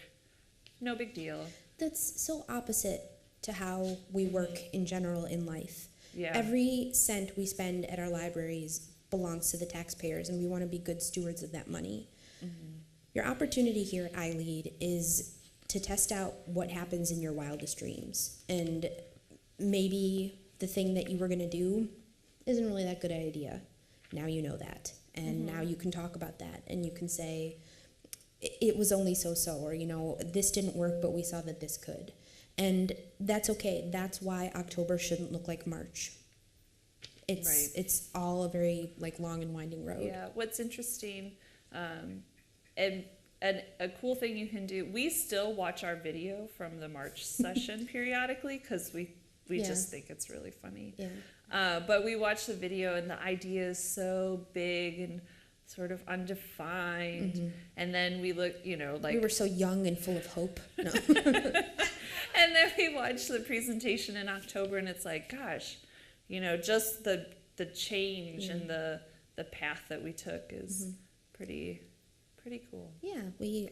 no big deal. That's so opposite to how we work in general in life. Yeah. Every cent we spend at our libraries belongs to the taxpayers, and we want to be good stewards of that money. Mm-hmm. Your opportunity here at ILEAD is to test out what happens in your wildest dreams. And maybe the thing that you were going to do isn't really that good idea. Now you know that. And now you can talk about that, and you can say, it was only so-so, or, this didn't work, but we saw that this could. And that's okay. That's why October shouldn't look like March. It's all a very long and winding road. Yeah. What's interesting, and a cool thing you can do, we still watch our video from the March session periodically because we just think it's really funny. Yeah. But we watch the video, and the idea is so big and sort of undefined, and then we look, we were so young and full of hope. No. And then we watch the presentation in October, and it's like, gosh, just the change and the path that we took is pretty cool. Yeah,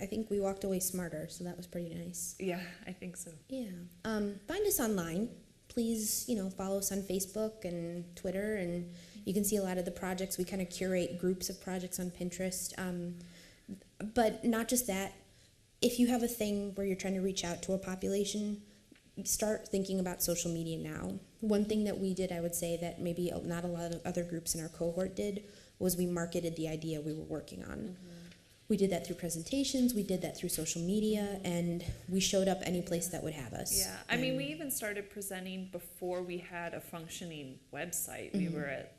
I think we walked away smarter, so that was pretty nice. Yeah, I think so. Yeah. Find us online. Please, follow us on Facebook and Twitter, and you can see a lot of the projects. We kind of curate groups of projects on Pinterest. But not just that. If you have a thing where you're trying to reach out to a population, start thinking about social media now. One thing that we did, I would say, that maybe not a lot of other groups in our cohort did, was we marketed the idea we were working on. We did that through presentations, we did that through social media, and we showed up any place that would have us. Yeah, I mean, we even started presenting before we had a functioning website. We were at,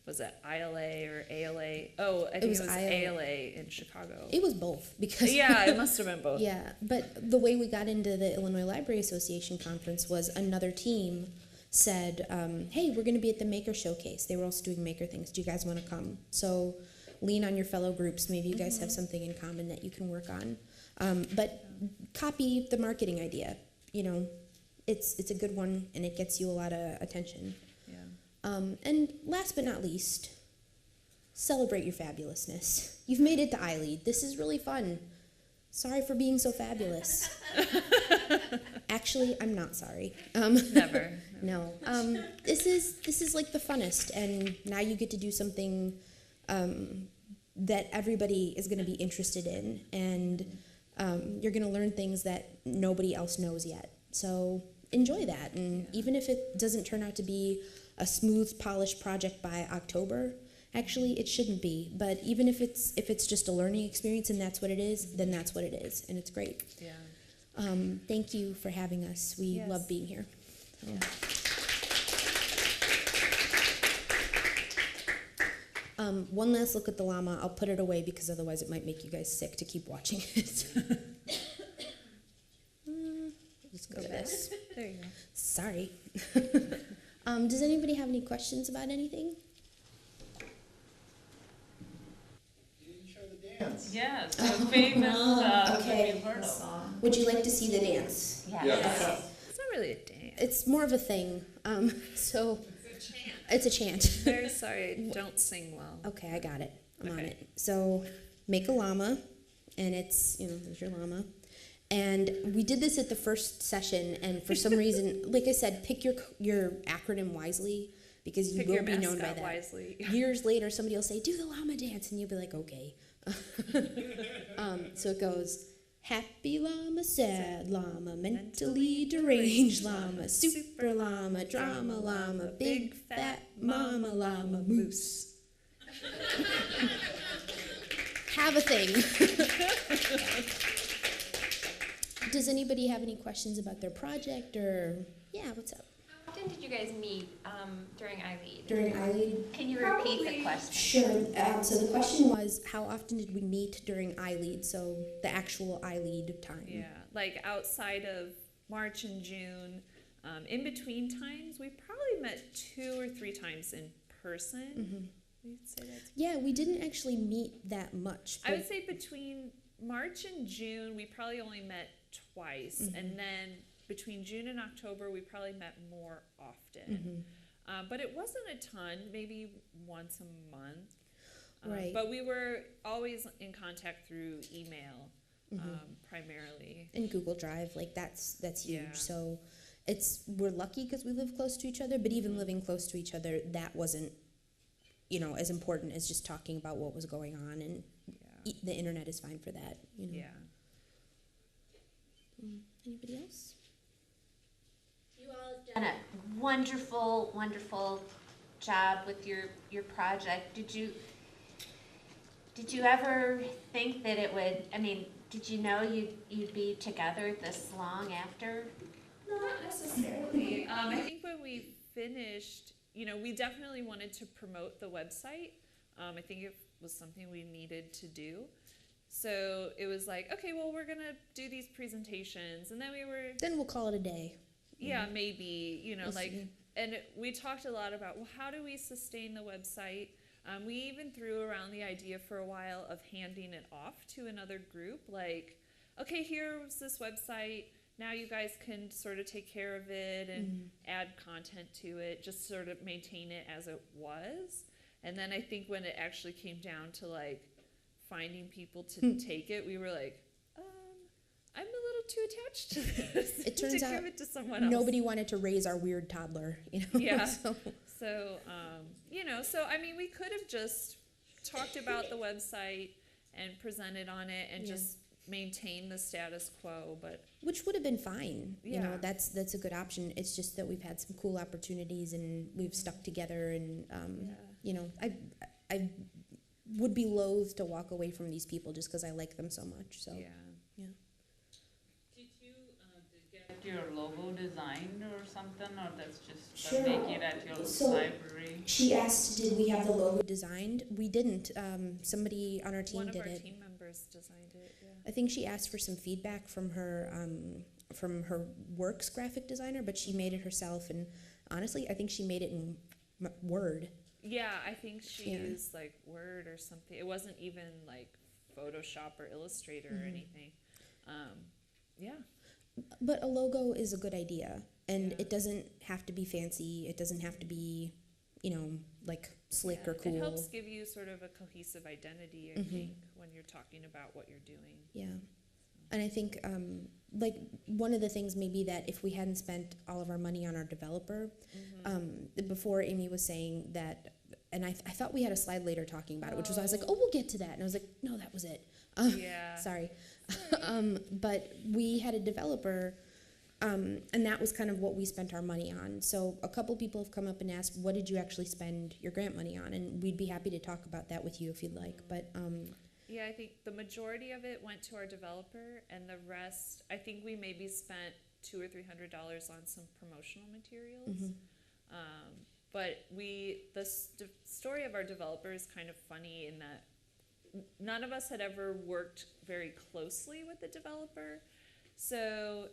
was it ILA or ALA? Oh, I think it was ALA in Chicago. It was both. Because yeah, it must have been both. Yeah, but the way we got into the Illinois Library Association conference was another team said, hey, we're going to be at the Maker Showcase. They were also doing Maker things. Do you guys want to come? So lean on your fellow groups. Maybe you guys have something in common that you can work on. But copy the marketing idea. It's a good one, and it gets you a lot of attention. And last but not least, celebrate your fabulousness. You've made it to ILEAD. This is really fun. Sorry for being so fabulous. Actually, I'm not sorry. Never. No. This is like the funnest, and now you get to do something that everybody is going to be interested in, and you're going to learn things that nobody else knows yet. So enjoy that, and even if it doesn't turn out to be a smooth, polished project by October, actually it shouldn't be. But even if it's just a learning experience and that's what it is, then that's what it is, and it's great. Yeah. Thank you for having us. We love being here. Yeah. One last look at the llama. I'll put it away because otherwise it might make you guys sick to keep watching it. Let's go to this. There you go. Sorry. Does anybody have any questions about anything? You didn't show the dance. Yes, the famous okay. song. Would you like to see the dance? Yes. Yes. Okay. It's not really a dance. It's more of a thing. So it's a chant. Very sorry, I don't sing well. Okay, I got it. I'm on it. So make a llama, and it's, there's your llama. And we did this at the first session, and for some reason, like I said, pick your acronym wisely, because you will be known by that. Wisely. Years later, somebody will say, do the llama dance, and you'll be like, okay. So it goes, happy llama, sad llama, mentally deranged llama, super llama, drama llama, big fat mama llama, moose. Have a thing. Does anybody have any questions about their project, or, yeah, what's up? How often did you guys meet during ILEAD? During ILEAD? Can you repeat the question? Sure. So the question was, how often did we meet during ILEAD? So the actual ILEAD time. Yeah, like outside of March and June. In between times, we probably met 2 or 3 times in person. We'd say that's Yeah, we didn't actually meet that much. I would say between March and June, we probably only met twice. And then between June and October, we probably met more often. But it wasn't a ton, maybe once a month. Right. But we were always in contact through email, primarily. And Google Drive, like that's huge. Yeah. So we're lucky because we live close to each other, but even living close to each other, that wasn't, as important as just talking about what was going on, and the internet is fine for that. Yeah. Anybody else? You all have done a wonderful, wonderful job with your project. Did you ever think that it would, did you know you'd be together this long after? Not necessarily. I think when we finished, we definitely wanted to promote the website. I think it was something we needed to do. So it was like, okay, well, we're going to do these presentations. And then Then we'll call it a day. yeah, maybe, We'll see. and we talked a lot about, well, how do we sustain the website? We even threw around the idea for a while of handing it off to another group. Like, okay, here's this website. Now you guys can sort of take care of it and add content to it, just sort of maintain it as it was. And then I think when it actually came down to like finding people to take it, we were like, I'm a little too attached to this. It turns to out give it to someone else. nobody wanted to raise our weird toddler, Yeah. So, So, we could have just talked about the website and presented on it and just maintain the status quo, but which would have been fine. Yeah. That's a good option. It's just that we've had some cool opportunities and we've stuck together, and I would be loath to walk away from these people just because I like them so much. So yeah. Did you get your logo designed or something, or that's just Sure. make it at your So- library? She asked, did we have the logo designed? We didn't. Somebody on our team One of did our it. team members designed it, yeah. I think she asked for some feedback from her works graphic designer, but she made it herself. And honestly, I think she made it in Word. Yeah, I think she Yeah. used like Word or something. It wasn't even like Photoshop or Illustrator or anything. Yeah. But a logo is a good idea, and Yeah. it doesn't have to be fancy. It doesn't have to be, like slick Yeah, or cool. It helps give you sort of a cohesive identity, I think, when you're talking about what you're doing. Yeah. And I think, like, one of the things maybe that if we hadn't spent all of our money on our developer, before Amy was saying that, and I thought we had a slide later talking about it, which was, I was like, oh, we'll get to that. And I was like, no, that was it. Yeah. Sorry. But we had a developer, and that was kind of what we spent our money on. So a couple people have come up and asked, what did you actually spend your grant money on? And we'd be happy to talk about that with you if you'd like. But Yeah, I think the majority of it went to our developer, and the rest, I think we maybe spent $200 or $300 on some promotional materials. But the story of our developer is kind of funny in that none of us had ever worked very closely with the developer. So,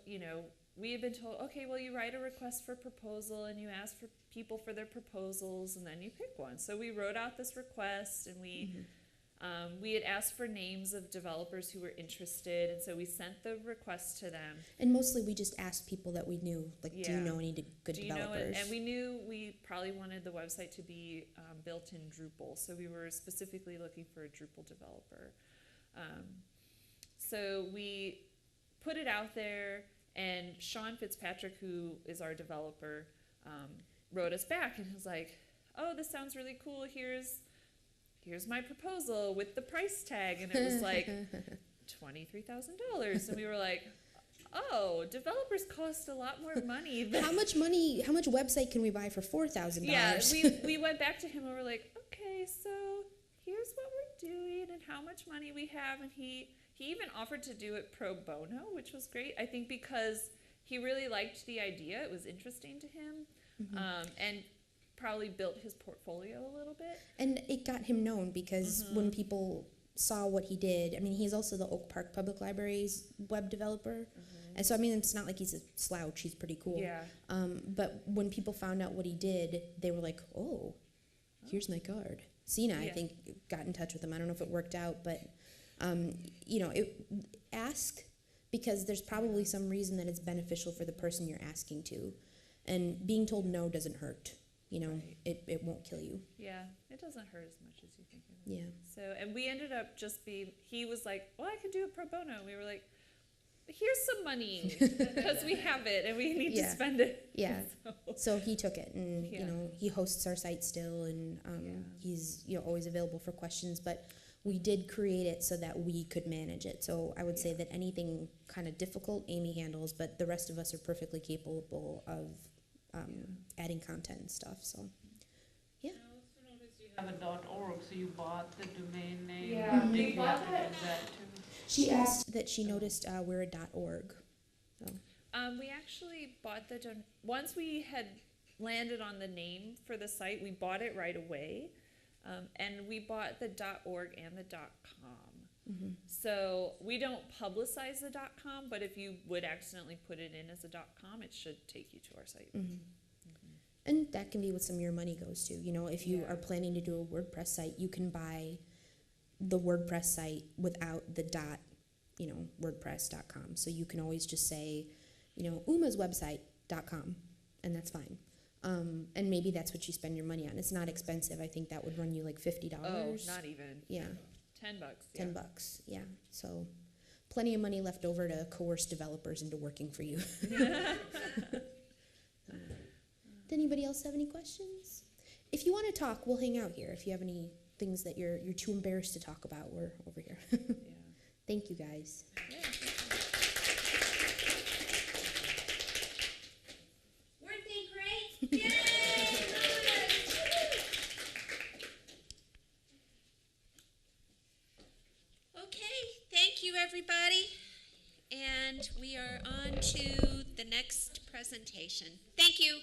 we had been told, okay, well, you write a request for proposal and you ask for people for their proposals and then you pick one. So we wrote out this request, and we had asked for names of developers who were interested, and so we sent the request to them. and mostly we just asked people that we knew, like, do you Yeah. know any good Do you know developers? it? And we knew we probably wanted the website to be built in Drupal, so we were specifically looking for a Drupal developer. So we put it out there, and Sean Fitzpatrick, who is our developer, wrote us back and was like, oh, this sounds really cool. Here's my proposal with the price tag. And it was like $23,000. And we were like, oh, developers cost a lot more money than How much website can we buy for $4,000? yeah, we went back to him and we're like, okay, so here's what we're doing and how much money we have. And he even offered to do it pro bono, which was great. I think because he really liked the idea. It was interesting to him. And probably built his portfolio a little bit. And it got him known because when people saw what he did. I mean, he's also the Oak Park Public Library's web developer. And so, I mean, it's not like he's a slouch. He's pretty cool. Yeah. But when people found out what he did, they were like, oh, here's my card. Cena, I think, got in touch with him. I don't know if it worked out, but, you know, ask, because there's probably some reason that it's beneficial for the person you're asking to. And being told no doesn't hurt. You know, it won't kill you. Yeah, it doesn't hurt as much as you think it would. Yeah. So, and we ended up he was like, well, I could do it pro bono. And we were like, here's some money because we have it and we need to spend it. Yeah. So, So he took it, and you know, he hosts our site still, and he's, you know, always available for questions. But we did create it so that we could manage it. So I would say that anything kind of difficult, Amy handles, but the rest of us are perfectly capable of adding content and stuff. So yeah. I also noticed you have a .org, so you bought the domain name. Yeah, Did we you bought have to that. do that too? She asked that she noticed we're a .org. So. we actually bought once we had landed on the name for the site, we bought it right away. And we bought the .org and the .com. So we don't publicize the .com, but if you would accidentally put it in as a .com, it should take you to our site. And that can be what some of your money goes to. You know, if you are planning to do a WordPress site, you can buy the WordPress site without the .wordpress.com. So you can always just say, you know, umaswebsite.com, and that's fine. And maybe that's what you spend your money on. It's not expensive. I think that would run you like $50. Oh, not even. Yeah. $10. Yeah. $10, yeah. So plenty of money left over to coerce developers into working for you. Does anybody else have any questions? If you want to talk, we'll hang out here. If you have any things that you're too embarrassed to talk about, we're over here. Thank you, guys. Weren't they great? Yay! Okay, thank you, everybody. And we are on to the next presentation. Thank you.